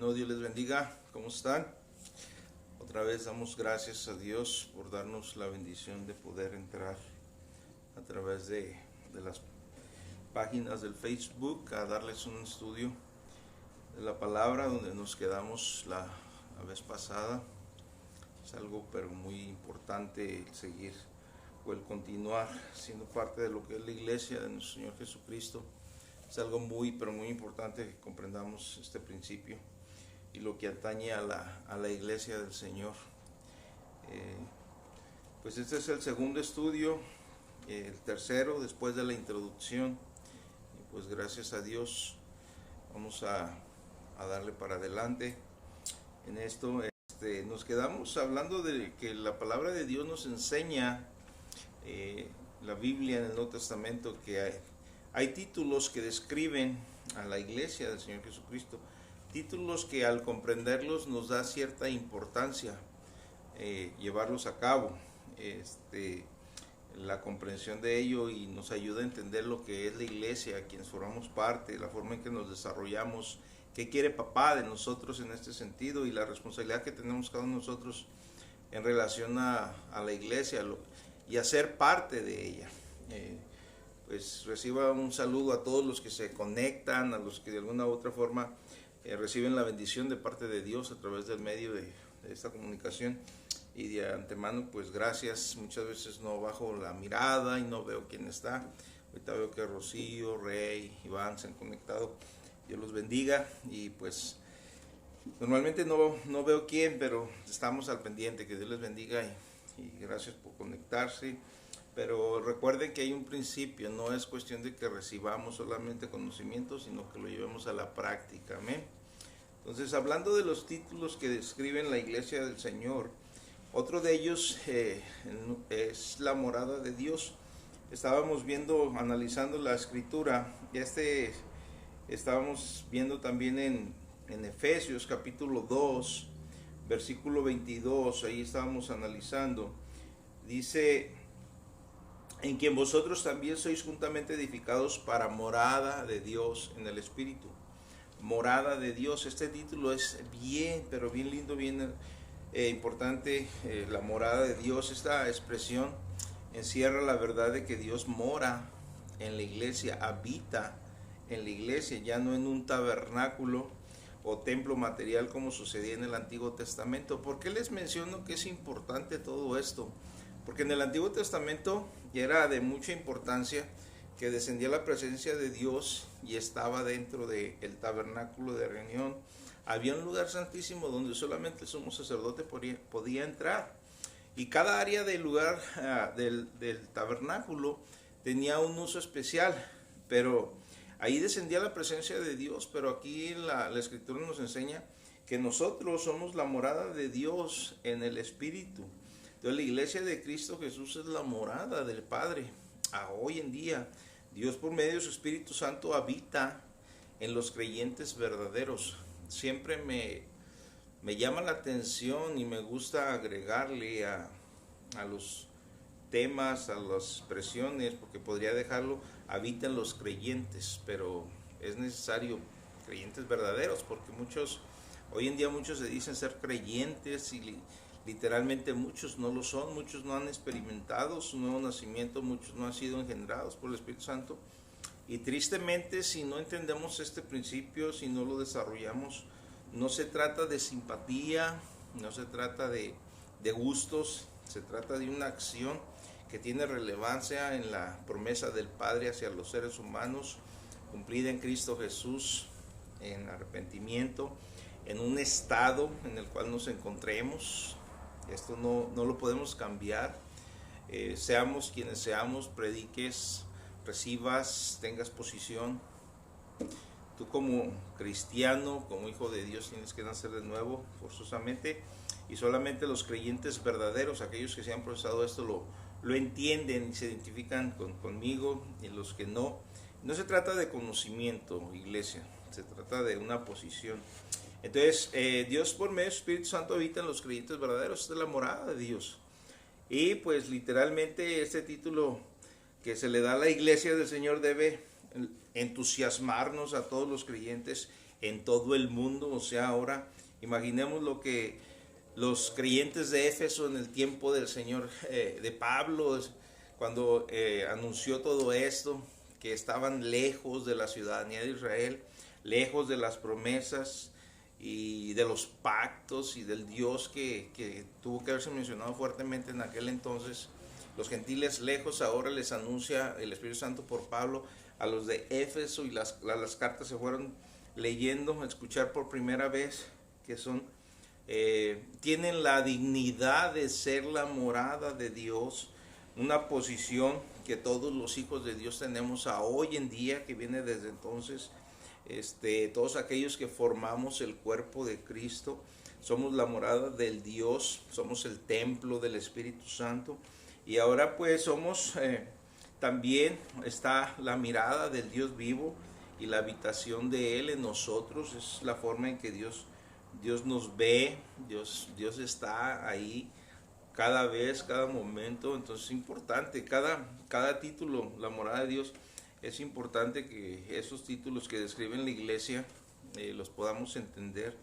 Bueno, Dios les bendiga. ¿Cómo están? Otra vez damos gracias a Dios por darnos la bendición de poder entrar a través de las páginas del Facebook a darles un estudio de la palabra donde nos quedamos la vez pasada. Es algo pero muy importante el seguir o el continuar siendo parte de lo que es la iglesia de nuestro Señor Jesucristo. Es algo muy pero muy importante que comprendamos este principio y lo que atañe a la iglesia del Señor. Pues este es el segundo estudio, el tercero después de la introducción, y pues gracias a Dios vamos a darle para adelante en esto. Nos quedamos hablando de que la palabra de Dios nos enseña, la Biblia en el Nuevo Testamento, que hay títulos que describen a la iglesia del Señor Jesucristo, títulos que al comprenderlos nos da cierta importancia llevarlos a cabo, la comprensión de ello, y nos ayuda a entender lo que es la iglesia, a quienes formamos parte, la forma en que nos desarrollamos, qué quiere papá de nosotros en este sentido y la responsabilidad que tenemos cada uno de nosotros en relación a la iglesia y a ser parte de ella. Pues reciba un saludo a todos los que se conectan, a los que de alguna u otra forma reciben la bendición de parte de Dios a través del medio de esta comunicación, y de antemano pues gracias. Muchas veces no bajo la mirada y no veo quién está. Ahorita veo que Rocío, Rey, Iván se han conectado. Dios los bendiga, y pues normalmente no veo quién, pero estamos al pendiente. Que Dios les bendiga y gracias por conectarse. Pero recuerden que hay un principio, no es cuestión de que recibamos solamente conocimiento, sino que lo llevemos a la práctica. Amén. Entonces, hablando de los títulos que describen la iglesia del Señor, otro de ellos es la morada de Dios. Estábamos viendo, analizando la escritura, estábamos viendo también en Efesios capítulo 2, versículo 22, ahí estábamos analizando. Dice: en quien vosotros también sois juntamente edificados para morada de Dios en el Espíritu. Morada de Dios. Este título es bien, pero bien lindo, bien importante. La morada de Dios, esta expresión encierra la verdad de que Dios mora en la iglesia, habita en la iglesia, ya no en un tabernáculo o templo material como sucedía en el Antiguo Testamento. ¿Por qué les menciono que es importante todo esto? Porque en el Antiguo Testamento era de mucha importancia que descendía la presencia de Dios y estaba dentro del tabernáculo de reunión. Había un lugar santísimo donde solamente el sumo sacerdote podía entrar. Y cada área del lugar del tabernáculo tenía un uso especial, pero ahí descendía la presencia de Dios. Pero aquí la Escritura nos enseña que nosotros somos la morada de Dios en el Espíritu. Entonces la iglesia de Cristo Jesús es la morada del Padre. Hoy en día Dios, por medio de su Espíritu Santo, habita en los creyentes verdaderos. Siempre me llama la atención y me gusta agregarle a los temas, a las expresiones, porque podría dejarlo: habita en los creyentes, pero es necesario creyentes verdaderos, porque hoy en día muchos se dicen ser creyentes y literalmente muchos no lo son. Muchos no han experimentado su nuevo nacimiento, muchos no han sido engendrados por el Espíritu Santo, y tristemente, si no entendemos este principio, si no lo desarrollamos, no se trata de simpatía, no se trata de gustos, se trata de una acción que tiene relevancia en la promesa del Padre hacia los seres humanos, cumplida en Cristo Jesús, en arrepentimiento, en un estado en el cual nos encontremos. Esto no lo podemos cambiar. Seamos quienes seamos, prediques, recibas, tengas posición. Tú como cristiano, como hijo de Dios, tienes que nacer de nuevo forzosamente, y solamente los creyentes verdaderos, aquellos que se han procesado esto, lo entienden y se identifican conmigo, y los que no. No se trata de conocimiento, iglesia, se trata de una posición. Entonces, Dios por medio del Espíritu Santo habita en los creyentes verdaderos. Esta es la morada de Dios. Y pues literalmente este título que se le da a la iglesia del Señor debe entusiasmarnos a todos los creyentes en todo el mundo. O sea, ahora imaginemos lo que los creyentes de Éfeso en el tiempo del Señor, de Pablo, cuando anunció todo esto, que estaban lejos de la ciudadanía de Israel, lejos de las promesas y de los pactos y del Dios que tuvo que haberse mencionado fuertemente en aquel entonces. Los gentiles lejos, ahora les anuncia el Espíritu Santo por Pablo a los de Éfeso, y las cartas se fueron leyendo, escuchar por primera vez que son, tienen la dignidad de ser la morada de Dios, una posición que todos los hijos de Dios tenemos a hoy en día, que viene desde entonces. Todos aquellos que formamos el cuerpo de Cristo, somos la morada del Dios, somos el templo del Espíritu Santo, y ahora pues somos, también está la mirada del Dios vivo y la habitación de Él en nosotros. Es la forma en que Dios nos ve, Dios está ahí cada vez, cada momento. Entonces es importante, cada título, la morada de Dios. Es importante que esos títulos que describen la iglesia los podamos entender.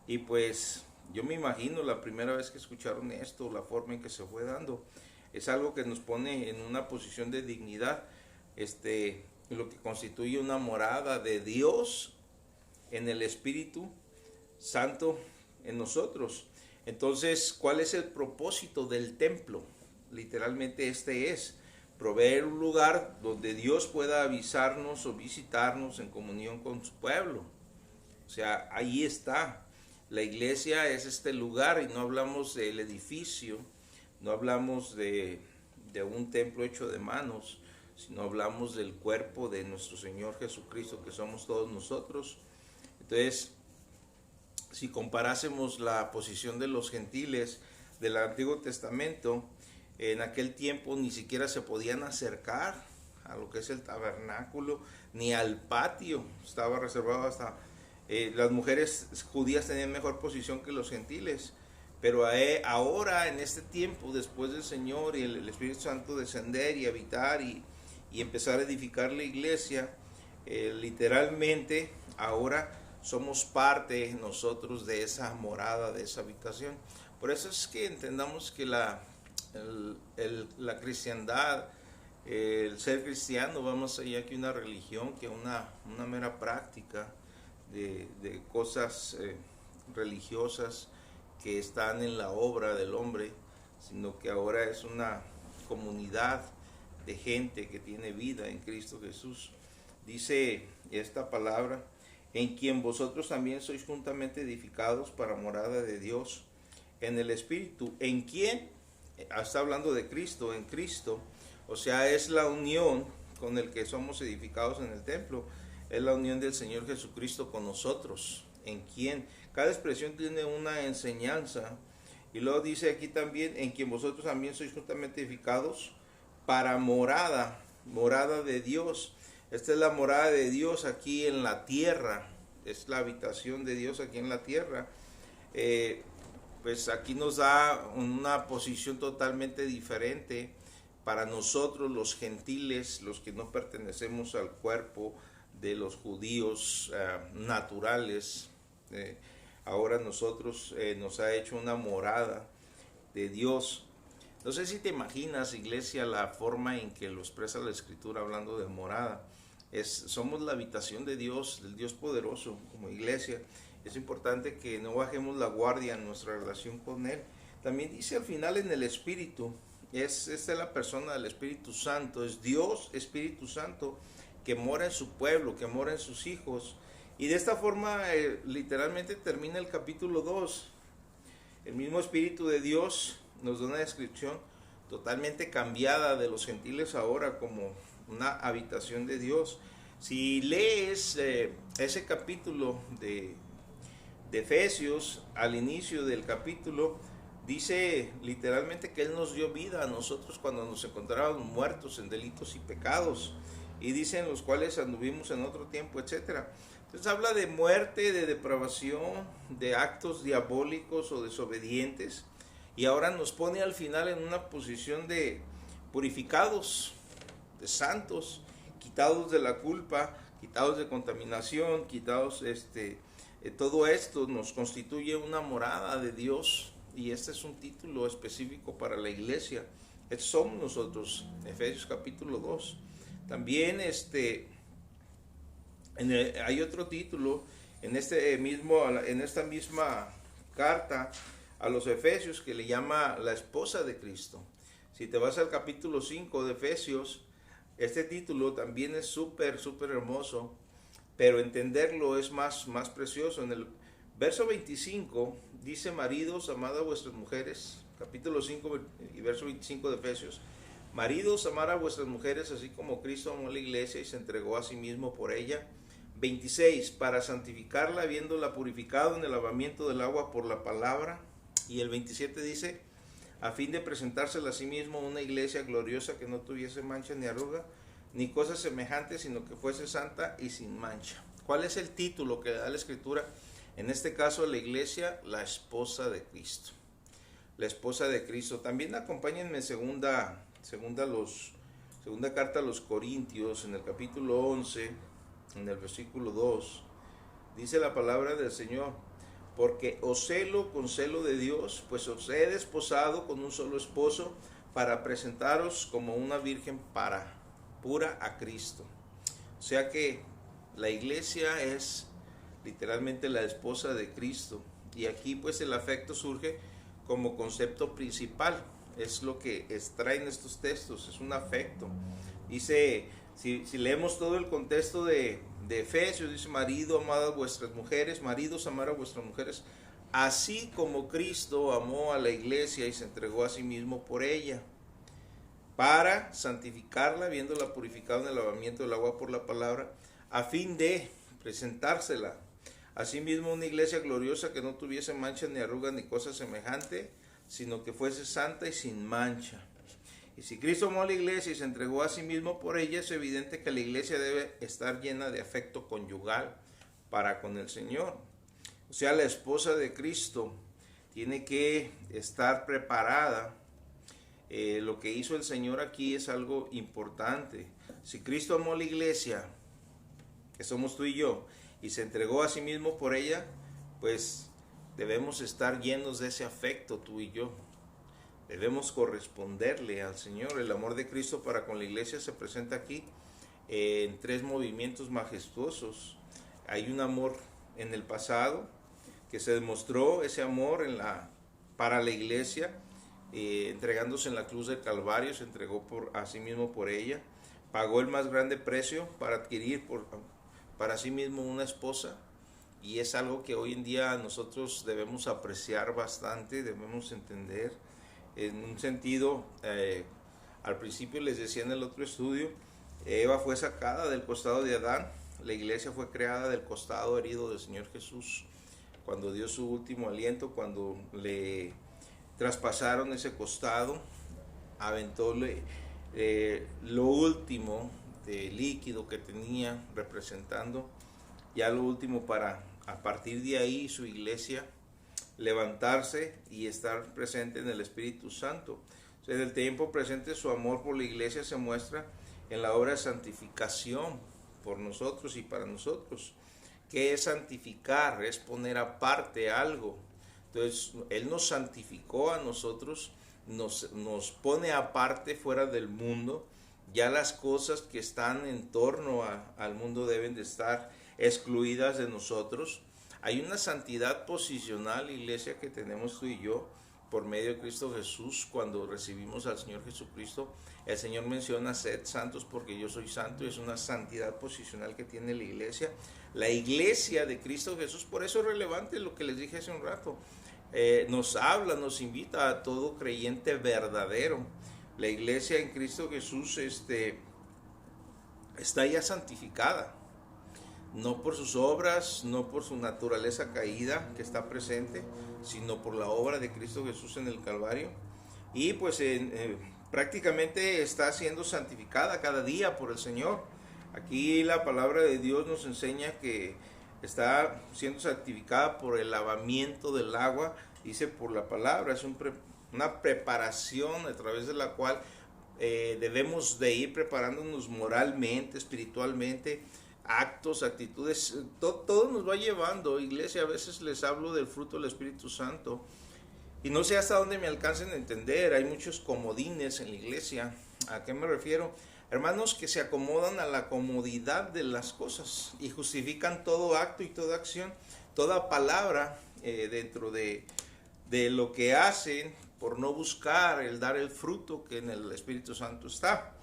Y pues yo me imagino la primera vez que escucharon esto, la forma en que se fue dando, es algo que nos pone en una posición de dignidad, lo que constituye una morada de Dios en el Espíritu Santo en nosotros. Entonces, ¿cuál es el propósito del templo? Literalmente es proveer un lugar donde Dios pueda avisarnos o visitarnos en comunión con su pueblo. O sea, ahí está. La iglesia es este lugar, y no hablamos del edificio, no hablamos de un templo hecho de manos, sino hablamos del cuerpo de nuestro Señor Jesucristo, que somos todos nosotros. Entonces, si comparásemos la posición de los gentiles del Antiguo Testamento, en aquel tiempo ni siquiera se podían acercar a lo que es el tabernáculo, ni al patio. Estaba reservado hasta... las mujeres judías tenían mejor posición que los gentiles. Pero ahora, en este tiempo, después del Señor y el Espíritu Santo descender y habitar y empezar a edificar la iglesia, literalmente ahora somos parte nosotros de esa morada, de esa habitación. Por eso es que entendamos que la cristiandad, el ser cristiano, va más allá que una religión, que una mera práctica de cosas religiosas que están en la obra del hombre, sino que ahora es una comunidad de gente que tiene vida en Cristo Jesús. Dice esta palabra: en quien vosotros también sois juntamente edificados para morada de Dios en el Espíritu. ¿En quién? Está hablando de Cristo, en Cristo. O sea, es la unión con el que somos edificados en el templo. Es la unión del Señor Jesucristo con nosotros. ¿En quién? Cada expresión tiene una enseñanza. Y luego dice aquí también: en quien vosotros también sois juntamente edificados para morada de Dios. Esta es la morada de Dios aquí en la tierra. Es la habitación de Dios aquí en la tierra. Pues aquí nos da una posición totalmente diferente para nosotros los gentiles, los que no pertenecemos al cuerpo de los judíos naturales. Ahora nosotros nos ha hecho una morada de Dios. No sé si te imaginas, iglesia, la forma en que lo expresa la Escritura hablando de morada. Somos la habitación de Dios, del Dios poderoso. Como iglesia es importante que no bajemos la guardia en nuestra relación con Él. También dice al final en el Espíritu. Esta es la persona del Espíritu Santo. Es Dios, Espíritu Santo, que mora en su pueblo, que mora en sus hijos. Y de esta forma literalmente termina el capítulo 2. El mismo Espíritu de Dios nos da una descripción totalmente cambiada de los gentiles ahora como una habitación de Dios. Si lees ese capítulo de Efesios, al inicio del capítulo, dice literalmente que Él nos dio vida a nosotros cuando nos encontrábamos muertos en delitos y pecados. Y dice: en los cuales anduvimos en otro tiempo, etc. Entonces habla de muerte, de depravación, de actos diabólicos o desobedientes. Y ahora nos pone al final en una posición de purificados, de santos, quitados de la culpa, quitados de contaminación, quitados, todo esto nos constituye una morada de Dios, y este es un título específico para la iglesia. Estos somos nosotros, Efesios capítulo 2. También hay otro título en esta misma carta a los Efesios que le llama la esposa de Cristo. Si te vas al capítulo 5 de Efesios, este título también es súper hermoso, pero entenderlo es más precioso. En el verso 25 dice: maridos, amad a vuestras mujeres. Capítulo 5 y verso 25 de Efesios. Maridos, amad a vuestras mujeres, así como Cristo amó a la iglesia y se entregó a sí mismo por ella. 26, para santificarla, habiéndola purificado en el lavamiento del agua por la palabra. Y el 27 dice: a fin de presentársela a sí mismo una iglesia gloriosa, que no tuviese mancha ni arruga, ni cosas semejantes, sino que fuese santa y sin mancha. ¿Cuál es el título que da la Escritura? En este caso, la iglesia, la esposa de Cristo. La esposa de Cristo. También acompáñenme segunda carta a los Corintios, en el capítulo 11, en el versículo 2. Dice la palabra del Señor: porque os celo con celo de Dios, pues os he desposado con un solo esposo, para presentaros como una virgen pura a Cristo. O sea que la iglesia es literalmente la esposa de Cristo, y aquí pues el afecto surge como concepto principal. Es lo que extraen estos textos, es un afecto. Dice, si leemos todo el contexto de Efesios, dice: marido, amad a vuestras mujeres, maridos, amad a vuestras mujeres, así como Cristo amó a la iglesia y se entregó a sí mismo por ella, para santificarla, habiéndola purificado en el lavamiento del agua por la palabra, a fin de presentársela asimismo una iglesia gloriosa, que no tuviese mancha ni arruga ni cosa semejante, sino que fuese santa y sin mancha. Y si Cristo amó a la iglesia y se entregó a sí mismo por ella, es evidente que la iglesia debe estar llena de afecto conyugal para con el Señor. O sea, la esposa de Cristo tiene que estar preparada. Lo que hizo el Señor aquí es algo importante. Si Cristo amó a la iglesia, que somos tú y yo, y se entregó a sí mismo por ella, pues debemos estar llenos de ese afecto, tú y yo. Debemos corresponderle al Señor. El amor de Cristo para con la iglesia se presenta aquí en tres movimientos majestuosos. Hay un amor en el pasado, que se demostró ese amor para la iglesia, entregándose en la cruz del Calvario. Se entregó a sí mismo por ella. Pagó el más grande precio para adquirir para sí mismo una esposa, y es algo que hoy en día nosotros debemos apreciar bastante, debemos entender. En un sentido, al principio les decía en el otro estudio, Eva fue sacada del costado de Adán, la iglesia fue creada del costado herido del Señor Jesús, cuando dio su último aliento, cuando le traspasaron ese costado, aventó lo último de líquido que tenía, representando ya lo último, para a partir de ahí su iglesia levantarse y estar presente en el Espíritu Santo. O sea, en el tiempo presente su amor por la iglesia se muestra en la obra de santificación por nosotros y para nosotros. ¿Qué es santificar? Es poner aparte algo. Entonces, Él nos santificó a nosotros, nos pone aparte, fuera del mundo. Ya las cosas que están en torno al mundo deben de estar excluidas de nosotros. Hay una santidad posicional, iglesia, que tenemos tú y yo por medio de Cristo Jesús. Cuando recibimos al Señor Jesucristo, el Señor menciona: sed santos porque yo soy santo. Y es una santidad posicional que tiene la iglesia. La iglesia de Cristo Jesús, por eso es relevante lo que les dije hace un rato. Nos habla, nos invita a todo creyente verdadero. La iglesia en Cristo Jesús está ya santificada, no por sus obras, no por su naturaleza caída que está presente, sino por la obra de Cristo Jesús en el Calvario. Y pues prácticamente está siendo santificada cada día por el Señor. Aquí la palabra de Dios nos enseña que está siendo santificada por el lavamiento del agua. Dice por la palabra, es una preparación a través de la cual debemos de ir preparándonos moralmente, espiritualmente, actos, actitudes, todo nos va llevando. Iglesia, a veces les hablo del fruto del Espíritu Santo y no sé hasta dónde me alcancen a entender. Hay muchos comodines en la iglesia. ¿A qué me refiero? Hermanos que se acomodan a la comodidad de las cosas y justifican todo acto y toda acción, toda palabra dentro de lo que hacen, por no buscar el dar el fruto que en el Espíritu Santo está.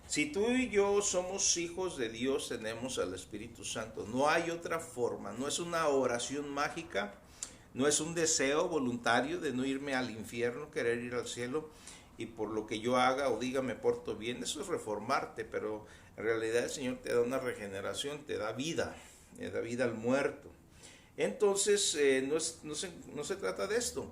Si tú y yo somos hijos de Dios, tenemos al Espíritu Santo. No hay otra forma, no es una oración mágica, no es un deseo voluntario de no irme al infierno, querer ir al cielo y por lo que yo haga o diga me porto bien. Eso es reformarte, pero en realidad el Señor te da una regeneración, te da vida al muerto. Entonces no se trata de esto.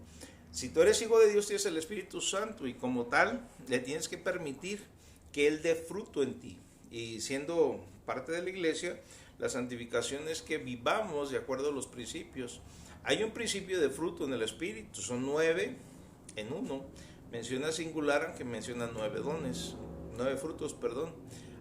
Si tú eres hijo de Dios, tienes el Espíritu Santo y como tal le tienes que permitir que Él dé fruto en ti. Y siendo parte de la iglesia, la santificación es que vivamos de acuerdo a los principios. Hay un principio de fruto en el Espíritu, son 9 en uno. Menciona singular, aunque menciona 9 dones, 9 frutos, perdón.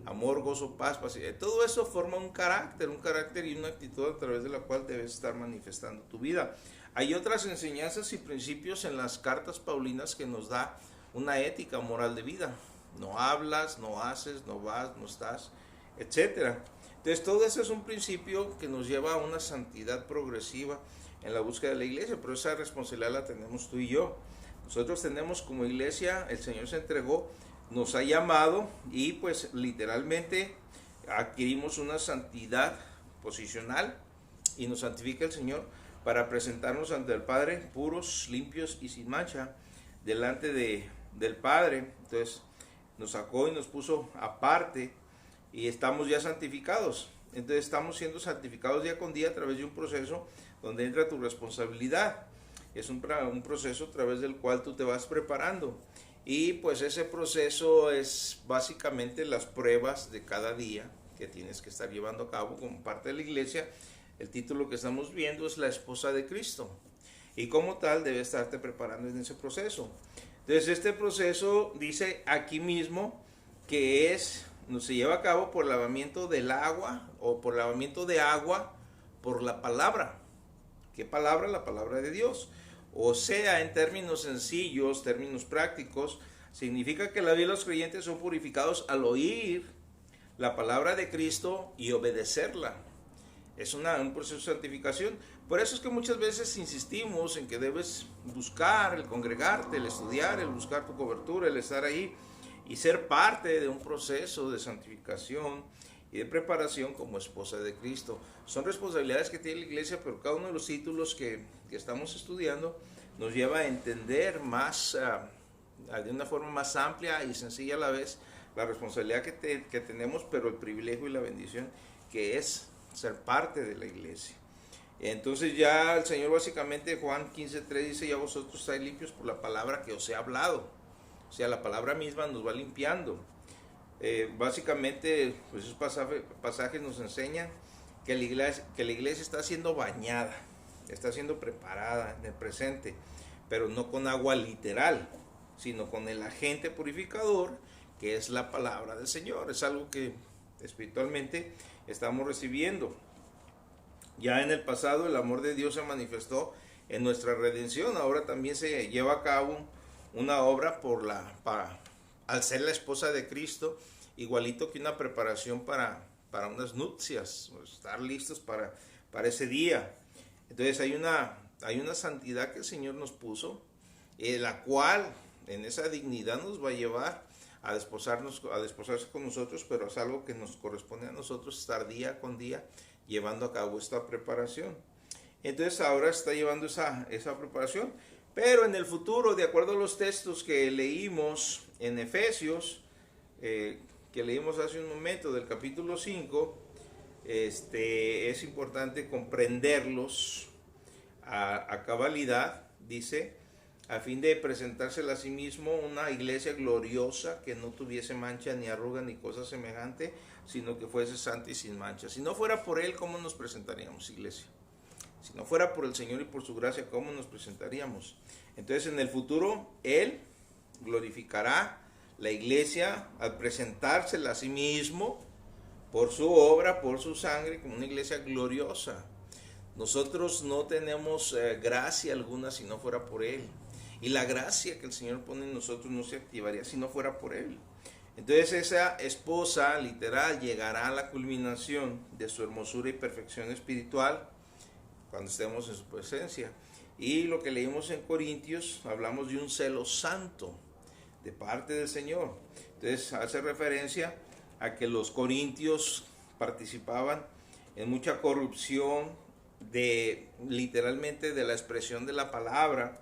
Amor, gozo, paz, paciencia. Todo eso forma un carácter y una actitud a través de la cual debes estar manifestando tu vida. Hay otras enseñanzas y principios en las cartas paulinas que nos da una ética moral de vida. No hablas, no haces, no vas, no estás, etc. Entonces todo eso es un principio que nos lleva a una santidad progresiva en la búsqueda de la iglesia, pero esa responsabilidad la tenemos tú y yo. Nosotros tenemos como iglesia, el Señor se entregó, nos ha llamado y pues literalmente adquirimos una santidad posicional y nos santifica el Señor para presentarnos ante el Padre puros, limpios y sin mancha delante del Padre. Entonces nos sacó y nos puso aparte y estamos ya santificados. Entonces estamos siendo santificados día con día a través de un proceso donde entra tu responsabilidad. Es un proceso a través del cual tú te vas preparando. Y pues ese proceso es básicamente las pruebas de cada día que tienes que estar llevando a cabo como parte de la iglesia. El título que estamos viendo es La esposa de Cristo. Y como tal debes estarte preparando en ese proceso. Entonces este proceso dice aquí mismo que se lleva a cabo por lavamiento del agua o por lavamiento de agua por la palabra. ¿Qué palabra? La palabra de Dios. O sea, en términos sencillos, términos prácticos, significa que la vida de los creyentes son purificados al oír la palabra de Cristo y obedecerla. Es un proceso de santificación. Por eso es que muchas veces insistimos en que debes buscar el congregarte, el estudiar, el buscar tu cobertura, el estar ahí y ser parte de un proceso de santificación y de preparación como esposa de Cristo. Son responsabilidades que tiene la iglesia, pero cada uno de los títulos que estamos estudiando nos lleva a entender más, de una forma más amplia y sencilla a la vez, la responsabilidad que tenemos, pero el privilegio y la bendición que es ser parte de la iglesia. Entonces ya el Señor básicamente, Juan 15:3 dice, ya vosotros estáis limpios por la palabra que os he hablado. O sea, la palabra misma nos va limpiando. Básicamente, pues esos pasajes nos enseñan que la iglesia está siendo bañada, está siendo preparada en el presente, pero no con agua literal, sino con el agente purificador que es la palabra del Señor. Es algo que espiritualmente estamos recibiendo. Ya en el pasado el amor de Dios se manifestó en nuestra redención. Ahora también se lleva a cabo una obra al ser la esposa de Cristo, igualito que una preparación para unas nupcias, estar listos para ese día. Entonces hay una santidad que el Señor nos puso, la cual en esa dignidad nos va a llevar a desposarse con nosotros, pero es algo que nos corresponde a nosotros estar día con día llevando a cabo esta preparación. Entonces ahora está llevando esa preparación, pero en el futuro, de acuerdo a los textos que leímos en Efesios, que leímos hace un momento del capítulo 5, es importante comprenderlos a cabalidad. Dice, a fin de presentársela a sí mismo una iglesia gloriosa, que no tuviese mancha ni arruga ni cosa semejante, sino que fuese santa y sin mancha. Si no fuera por Él, ¿cómo nos presentaríamos, iglesia? Si no fuera por el Señor y por su gracia, ¿cómo nos presentaríamos? Entonces en el futuro Él glorificará La iglesia, al presentársela a sí mismo, por su obra, por su sangre, como una iglesia gloriosa. Nosotros no tenemos gracia alguna si no fuera por Él. Y la gracia que el Señor pone en nosotros no se activaría si no fuera por Él. Entonces esa esposa literal llegará a la culminación de su hermosura y perfección espiritual cuando estemos en su presencia. Y lo que leímos en Corintios, hablamos de un celo santo de parte del Señor. Entonces hace referencia a que los corintios participaban en mucha corrupción literalmente de la expresión de la palabra.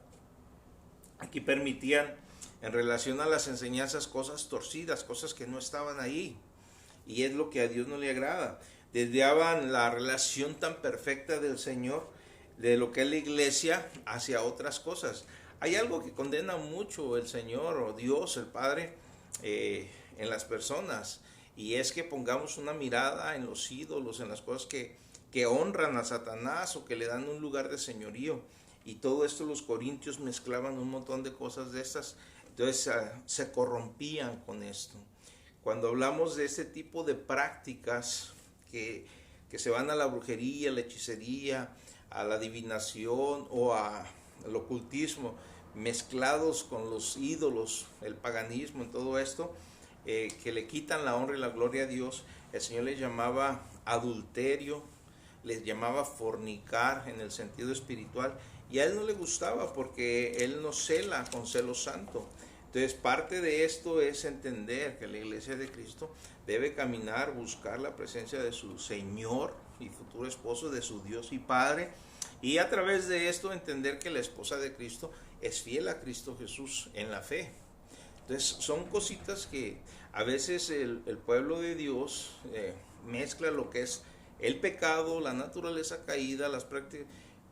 Aquí permitían en relación a las enseñanzas cosas torcidas, cosas que no estaban ahí, y es lo que a Dios no le agrada. Desviaban la relación tan perfecta del Señor, de lo que es la iglesia, hacia otras cosas. Hay algo que condena mucho el Señor o Dios, el Padre, en las personas, y es que pongamos una mirada en los ídolos, en las cosas que honran a Satanás o que le dan un lugar de señorío. Y todo esto los corintios mezclaban un montón de cosas de estas. Entonces se corrompían con esto. Cuando hablamos de este tipo de prácticas que se van a la brujería, la hechicería, a la adivinación o al ocultismo, mezclados con los ídolos, el paganismo, en todo esto, que le quitan la honra y la gloria a Dios, el Señor les llamaba adulterio, les llamaba fornicar en el sentido espiritual, y a Él no le gustaba porque Él nos cela con celo santo. Entonces parte de esto es entender que la iglesia de Cristo debe caminar, buscar la presencia de su Señor y futuro esposo, de su Dios y Padre, y a través de esto entender que la esposa de Cristo es fiel a Cristo Jesús en la fe. Entonces son cositas que a veces el pueblo de Dios mezcla lo que es el pecado, la naturaleza caída, las prácticas,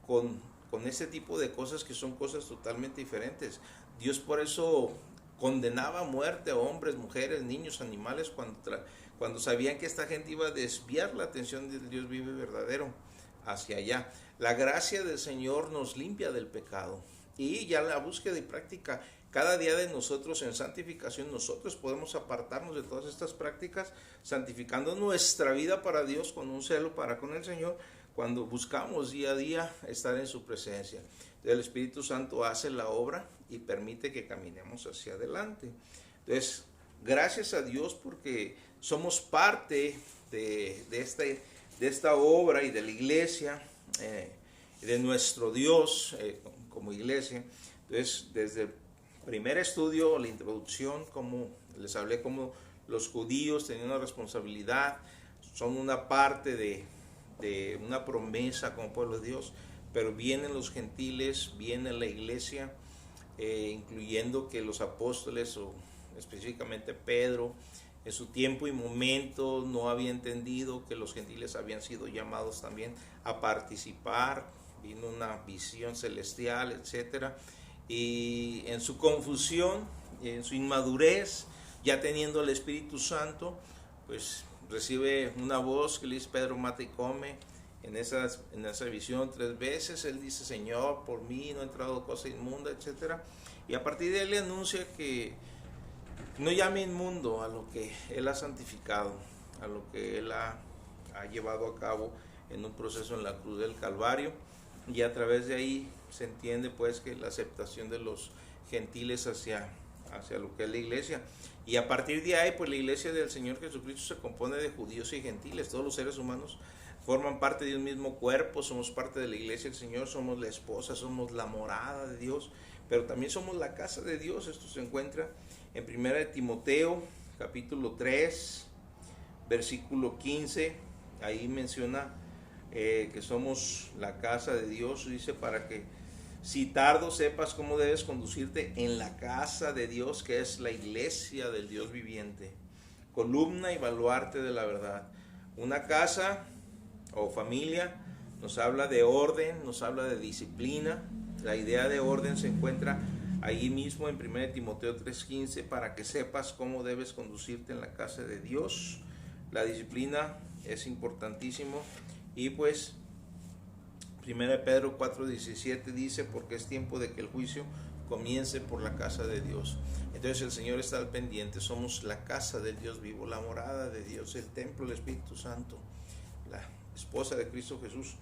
con ese tipo de cosas que son cosas totalmente diferentes. Dios por eso condenaba a muerte a hombres, mujeres, niños, animales, cuando sabían que esta gente iba a desviar la atención del Dios vivo y verdadero hacia allá. La gracia del Señor nos limpia del pecado, y ya la búsqueda y práctica cada día de nosotros en santificación, nosotros podemos apartarnos de todas estas prácticas, santificando nuestra vida para Dios con un celo para con el Señor, cuando buscamos día a día estar en su presencia. El Espíritu Santo hace la obra y permite que caminemos hacia adelante. Entonces, gracias a Dios porque somos parte de esta obra y de la iglesia, de nuestro Dios como iglesia. Entonces, desde el primer estudio, la introducción, como les hablé, como los judíos tenían una responsabilidad, son una parte de una promesa como pueblo de Dios, pero vienen los gentiles, viene la iglesia, incluyendo que los apóstoles, o específicamente Pedro, en su tiempo y momento no había entendido que los gentiles habían sido llamados también a participar. Vino una visión celestial, etcétera, y en su confusión, en su inmadurez, ya teniendo el Espíritu Santo, pues recibe una voz que le dice: Pedro, mata y come. En esa visión 3 veces él dice: Señor, por mí no ha entrado cosa inmunda, etcétera, y a partir de él le anuncia que no llame inmundo a lo que él ha santificado, a lo que él ha llevado a cabo en un proceso en la cruz del Calvario, y a través de ahí se entiende pues que la aceptación de los gentiles hacia lo que es la iglesia. Y a partir de ahí, pues la iglesia del Señor Jesucristo se compone de judíos y gentiles. Todos los seres humanos forman parte de un mismo cuerpo, somos parte de la iglesia del Señor, somos la esposa, somos la morada de Dios, pero también somos la casa de Dios. Esto se encuentra en 1 de Timoteo, capítulo 3, versículo 15. Ahí menciona que somos la casa de Dios, dice, para que si tardo sepas cómo debes conducirte en la casa de Dios, que es la iglesia del Dios viviente, columna y baluarte de la verdad. Una casa o familia nos habla de orden, nos habla de disciplina. La idea de orden se encuentra ahí mismo en 1 Timoteo 3:15, para que sepas cómo debes conducirte en la casa de Dios. La disciplina es importantísimo. Y pues 1 Pedro 4:17 dice: porque es tiempo de que el juicio comience por la casa de Dios. Entonces el Señor está al pendiente. Somos la casa del Dios vivo, la morada de Dios, el templo del Espíritu Santo, la esposa de Cristo Jesús.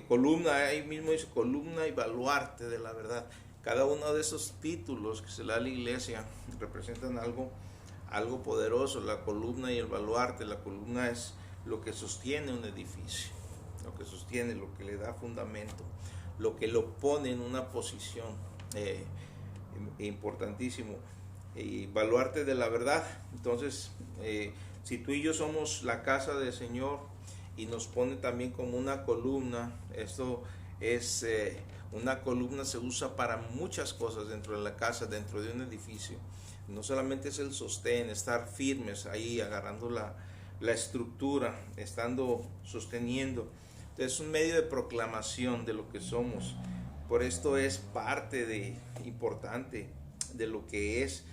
Columna, ahí mismo dice columna y baluarte de la verdad. Cada uno de esos títulos que se le da a la iglesia representan algo poderoso. La columna y el baluarte. La columna es lo que sostiene un edificio, lo que sostiene, lo que le da fundamento, lo que lo pone en una posición importantísimo. Y baluarte de la verdad. Entonces, si tú y yo somos la casa del Señor y nos pone también como una columna, esto es una columna, se usa para muchas cosas dentro de la casa, dentro de un edificio. No solamente es el sostén, estar firmes ahí, agarrando la estructura, estando sosteniendo. Entonces es un medio de proclamación de lo que somos. Por esto es parte importante de lo que es.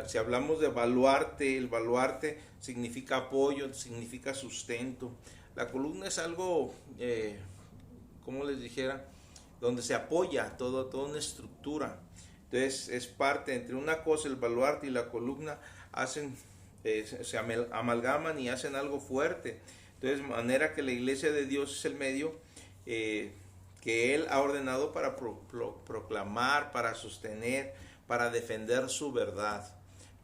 Si hablamos de baluarte, el baluarte significa apoyo, significa sustento. La columna es algo, como les dijera, donde se apoya toda una estructura. Entonces es parte entre una cosa, el baluarte y la columna hacen, se amalgaman y hacen algo fuerte. Entonces, de manera que la iglesia de Dios es el medio que Él ha ordenado para proclamar, para sostener, para defender su verdad.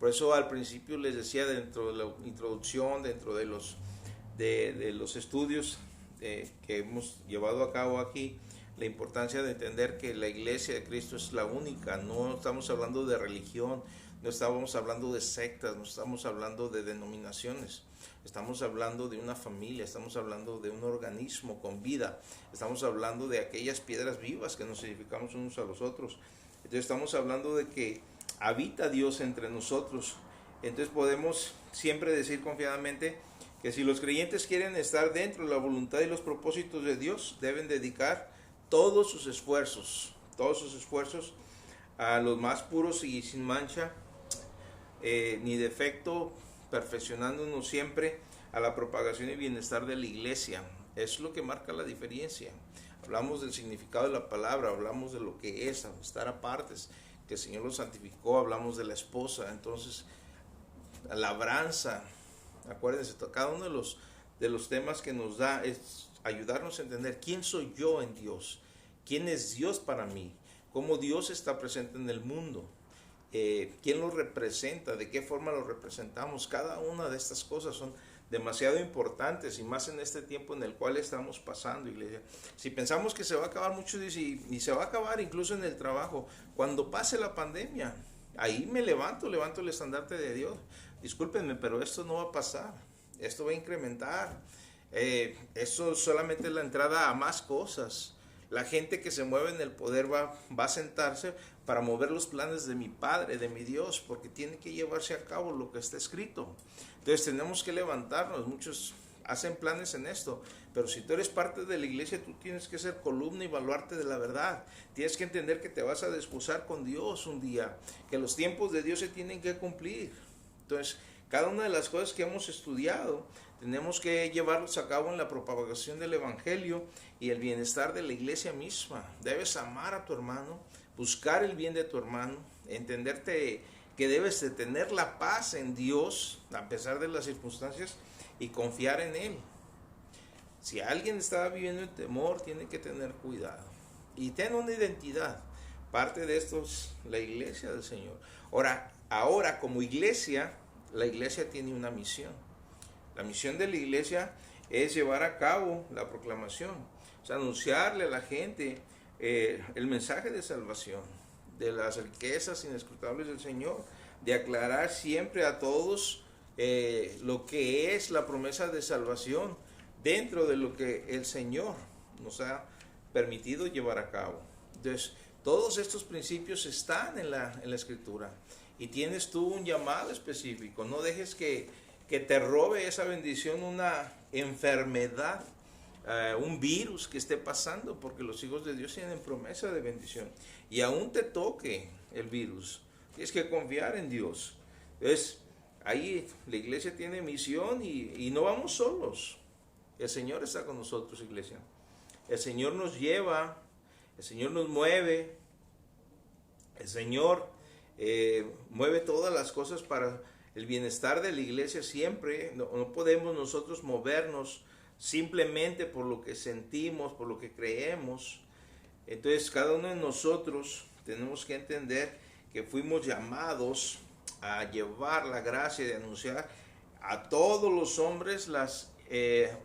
Por eso al principio les decía, dentro de la introducción, dentro de los estudios que hemos llevado a cabo aquí, la importancia de entender que la iglesia de Cristo es la única. No estamos hablando de religión, no estamos hablando de sectas, no estamos hablando de denominaciones. Estamos hablando de una familia, estamos hablando de un organismo con vida, estamos hablando de aquellas piedras vivas que nos edificamos unos a los otros. Entonces estamos hablando de que habita Dios entre nosotros. Entonces podemos siempre decir confiadamente que si los creyentes quieren estar dentro de la voluntad y los propósitos de Dios, deben dedicar todos sus esfuerzos a los más puros y sin mancha ni defecto, perfeccionándonos siempre a la propagación y bienestar de la iglesia. Es lo que marca la diferencia. Hablamos del significado de la palabra, hablamos de lo que es estar apartes, que el Señor los santificó, hablamos de la esposa. Entonces, la labranza, acuérdense, cada uno de los temas que nos da es ayudarnos a entender quién soy yo en Dios, quién es Dios para mí, cómo Dios está presente en el mundo, quién lo representa, de qué forma lo representamos. Cada una de estas cosas son demasiado importantes, y más en este tiempo en el cual estamos pasando, iglesia. Si pensamos que se va a acabar mucho, y se va a acabar incluso en el trabajo, cuando pase la pandemia, ahí me levanto el estandarte de Dios. Discúlpenme, pero esto no va a pasar, esto va a incrementar. Eso solamente es la entrada a más cosas. La gente que se mueve en el poder va a sentarse para mover los planes de mi Padre, de mi Dios, porque tiene que llevarse a cabo lo que está escrito. Entonces tenemos que levantarnos. Muchos hacen planes en esto, pero si tú eres parte de la iglesia, tú tienes que ser columna y baluarte de la verdad. Tienes que entender que te vas a desposar con Dios un día, que los tiempos de Dios se tienen que cumplir. Entonces, cada una de las cosas que hemos estudiado, tenemos que llevarlos a cabo en la propagación del evangelio y el bienestar de la iglesia misma. Debes amar a tu hermano, buscar el bien de tu hermano, entenderte que debes de tener la paz en Dios a pesar de las circunstancias y confiar en Él. Si alguien está viviendo en temor, tiene que tener cuidado y ten una identidad. Parte de esto es la iglesia del Señor. Ahora como iglesia, la iglesia tiene una misión. La misión de la iglesia es llevar a cabo la proclamación, o sea, anunciarle a la gente el mensaje de salvación, de las riquezas inescrutables del Señor, de aclarar siempre a todos lo que es la promesa de salvación dentro de lo que el Señor nos ha permitido llevar a cabo. Entonces, todos estos principios están en la Escritura y tienes tú un llamado específico. No dejes que te robe esa bendición una enfermedad, un virus que esté pasando, porque los hijos de Dios tienen promesa de bendición. Y aún te toque el virus, tienes que confiar en Dios. Entonces, ahí la iglesia tiene misión y no vamos solos. El Señor está con nosotros, iglesia. El Señor nos lleva, el Señor nos mueve. El Señor mueve todas las cosas para el bienestar de la iglesia siempre. No podemos nosotros movernos simplemente por lo que sentimos, por lo que creemos. Entonces cada uno de nosotros tenemos que entender que fuimos llamados a llevar la gracia de anunciar a todos los hombres las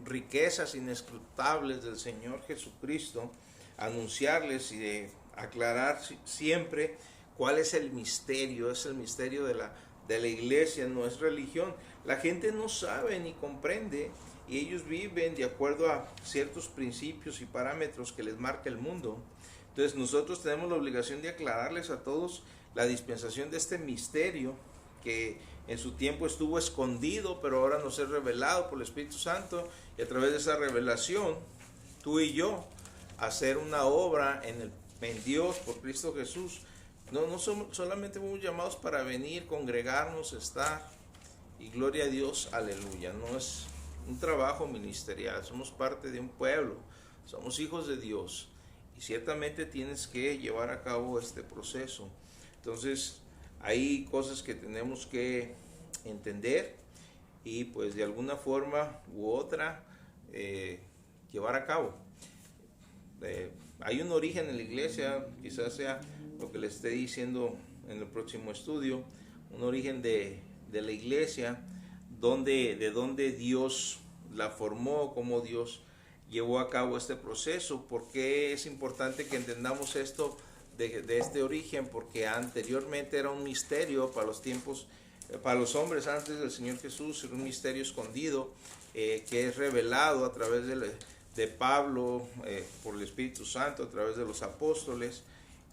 riquezas inescrutables del Señor Jesucristo, anunciarles y de aclarar siempre cuál es el misterio de la iglesia, no es religión. La gente no sabe ni comprende y ellos viven de acuerdo a ciertos principios y parámetros que les marca el mundo. Entonces nosotros tenemos la obligación de aclararles a todos la dispensación de este misterio que en su tiempo estuvo escondido, pero ahora nos es revelado por el Espíritu Santo, y a través de esa revelación, tú y yo, hacer una obra en Dios por Cristo Jesús. No somos, solamente fuimos llamados para venir, congregarnos, estar, y gloria a Dios, aleluya. No es un trabajo ministerial, somos parte de un pueblo, somos hijos de Dios, y ciertamente tienes que llevar a cabo este proceso. Entonces, hay cosas que tenemos que entender y pues de alguna forma u otra llevar a cabo. Hay un origen en la iglesia, quizás sea lo que les esté diciendo en el próximo estudio, un origen de la iglesia, de donde Dios la formó, cómo Dios llevó a cabo este proceso. ¿Por qué es importante que entendamos esto de este origen? Porque anteriormente era un misterio para los tiempos, para los hombres antes del Señor Jesús, era un misterio escondido que es revelado a través de Pablo, por el Espíritu Santo, a través de los apóstoles,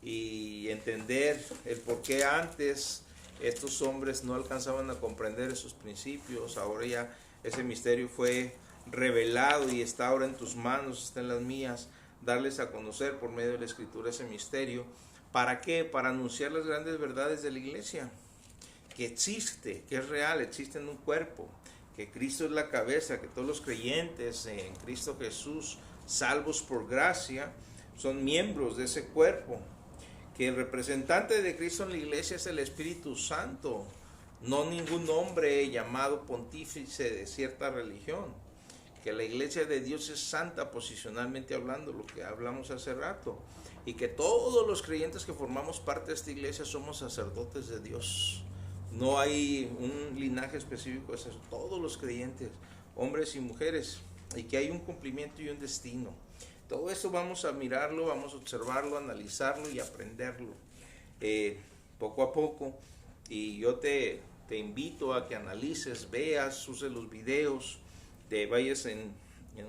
y entender el por qué antes estos hombres no alcanzaban a comprender esos principios. Ahora ya ese misterio fue revelado y está ahora en tus manos, está en las mías, darles a conocer por medio de la Escritura ese misterio. ¿Para qué? Para anunciar las grandes verdades de la iglesia, que existe, que es real, existe en un cuerpo, que Cristo es la cabeza, que todos los creyentes en Cristo Jesús, salvos por gracia, son miembros de ese cuerpo, que el representante de Cristo en la iglesia es el Espíritu Santo, no ningún hombre llamado pontífice de cierta religión, que la iglesia de Dios es santa posicionalmente hablando, lo que hablamos hace rato, y que todos los creyentes que formamos parte de esta iglesia somos sacerdotes de Dios. No hay un linaje específico, es eso, todos los creyentes, hombres y mujeres, y que hay un cumplimiento y un destino. Todo esto vamos a mirarlo, vamos a observarlo, analizarlo y aprenderlo poco a poco. Y yo te invito a que analices, veas, uses los videos, te vayas en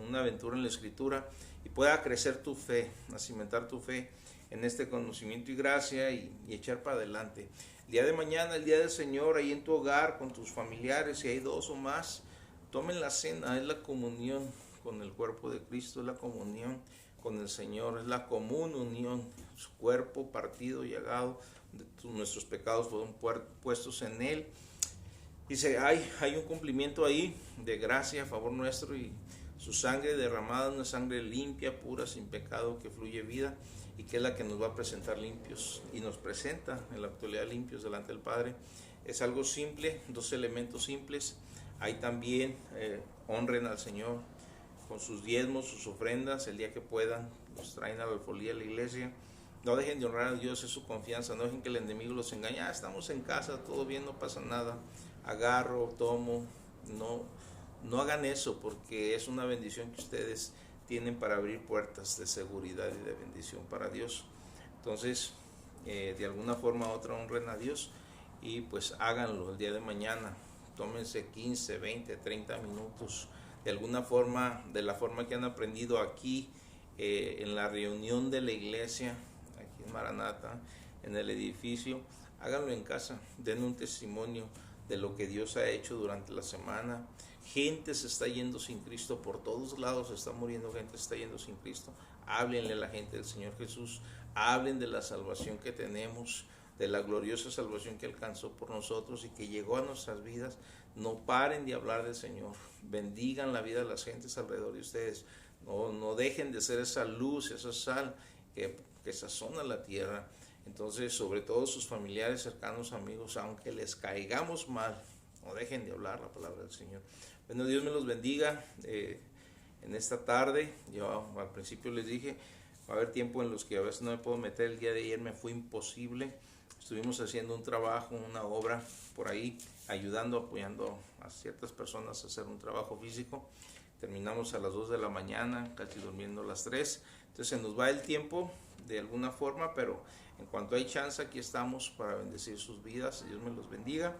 una aventura en la Escritura y pueda crecer tu fe, a cimentar tu fe en este conocimiento y gracia y echar para adelante. El día de mañana, el día del Señor, ahí en tu hogar, con tus familiares, si hay dos o más, tomen la cena, es la comunión con el cuerpo de Cristo, es la comunión con el Señor, es la común unión, su cuerpo partido y llagado, nuestros pecados fueron puestos en Él. Dice, hay un cumplimiento ahí de gracia a favor nuestro, y su sangre derramada, una sangre limpia, pura, sin pecado, que fluye vida y que es la que nos va a presentar limpios y nos presenta en la actualidad limpios delante del Padre. Es algo simple, dos elementos simples. Hay también, honren al Señor con sus diezmos, sus ofrendas, el día que puedan, los traen a la alfolía de la iglesia. No dejen de honrar a Dios, es su confianza, no dejen que el enemigo los engañe. Estamos en casa, todo bien, no pasa nada, agarro, tomo. No hagan eso, porque es una bendición que ustedes tienen para abrir puertas de seguridad y de bendición para Dios. Entonces, de alguna forma u otra, honren a Dios y pues háganlo el día de mañana. Tómense 15, 20, 30 minutos, de alguna forma, de la forma que han aprendido aquí, en la reunión de la iglesia, aquí en Maranata, en el edificio. Háganlo en casa, den un testimonio de lo que Dios ha hecho durante la semana. Gente se está yendo sin Cristo, por todos lados se está muriendo gente, se está yendo sin Cristo. Háblenle a la gente del Señor Jesús, hablen de la salvación que tenemos, de la gloriosa salvación que alcanzó por nosotros y que llegó a nuestras vidas. No paren de hablar del Señor, bendigan la vida de las gentes alrededor de ustedes. No dejen de ser esa luz, esa sal que sazona la tierra. Entonces, sobre todo sus familiares, cercanos, amigos, aunque les caigamos mal, no dejen de hablar la palabra del Señor. Bueno, Dios me los bendiga en esta tarde. Yo al principio les dije, va a haber tiempo en los que a veces no me puedo meter. El día de ayer me fue imposible. Estuvimos haciendo un trabajo, una obra por ahí, apoyando a ciertas personas a hacer un trabajo físico. Terminamos a las 2 de la mañana, casi durmiendo a las 3. Entonces se nos va el tiempo de alguna forma, pero en cuanto hay chance, aquí estamos para bendecir sus vidas. Dios me los bendiga.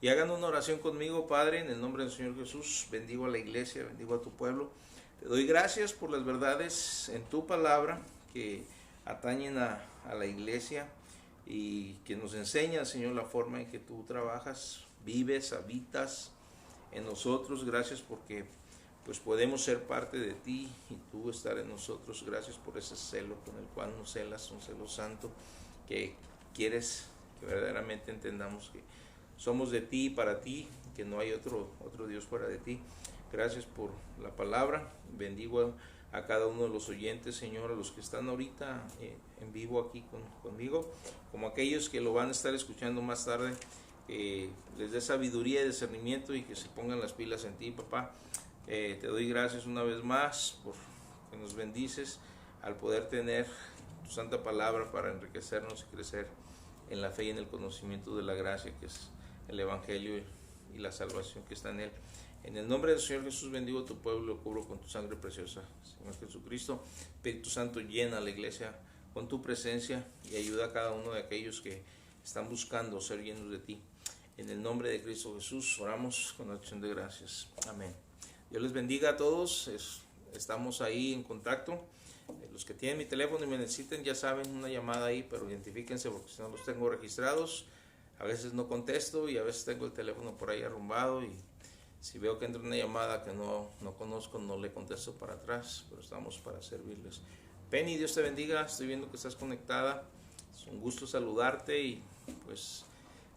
Y hagan una oración conmigo, Padre, en el nombre del Señor Jesús. Bendigo a la iglesia, bendigo a tu pueblo. Te doy gracias por las verdades en tu palabra que atañen a la iglesia y que nos enseñan, Señor, la forma en que tú trabajas, vives, habitas en nosotros. Gracias porque pues podemos ser parte de ti y tú estar en nosotros. Gracias por ese celo con el cual nos celas, un celo santo, que quieres que verdaderamente entendamos que somos de ti y para ti, que no hay otro Dios fuera de ti. Gracias por la palabra. Bendigo a cada uno de los oyentes, Señor, a los que están ahorita en vivo aquí conmigo, como aquellos que lo van a estar escuchando más tarde. Les dé sabiduría y discernimiento y que se pongan las pilas en ti, papá. Te doy gracias una vez más por que nos bendices al poder tener tu santa palabra para enriquecernos y crecer en la fe y en el conocimiento de la gracia que es el Evangelio y la salvación que está en él. En el nombre del Señor Jesús bendigo a tu pueblo, lo cubro con tu sangre preciosa. Señor Jesucristo, Espíritu Santo, llena a la iglesia con tu presencia y ayuda a cada uno de aquellos que están buscando ser llenos de ti. En el nombre de Cristo Jesús oramos con acción de gracias. Amén. Dios les bendiga a todos. Estamos ahí en contacto. Los que tienen mi teléfono y me necesiten ya saben, una llamada ahí, pero identifíquense porque si no los tengo registrados. A veces no contesto y a veces tengo el teléfono por ahí arrumbado y si veo que entra una llamada que no conozco, no le contesto para atrás, pero estamos para servirles. Penny, Dios te bendiga, estoy viendo que estás conectada, es un gusto saludarte y pues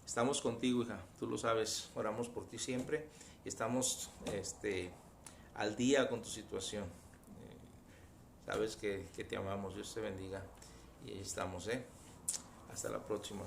estamos contigo, hija, tú lo sabes, oramos por ti siempre y estamos al día con tu situación. Sabes que te amamos, Dios te bendiga y ahí estamos, hasta la próxima.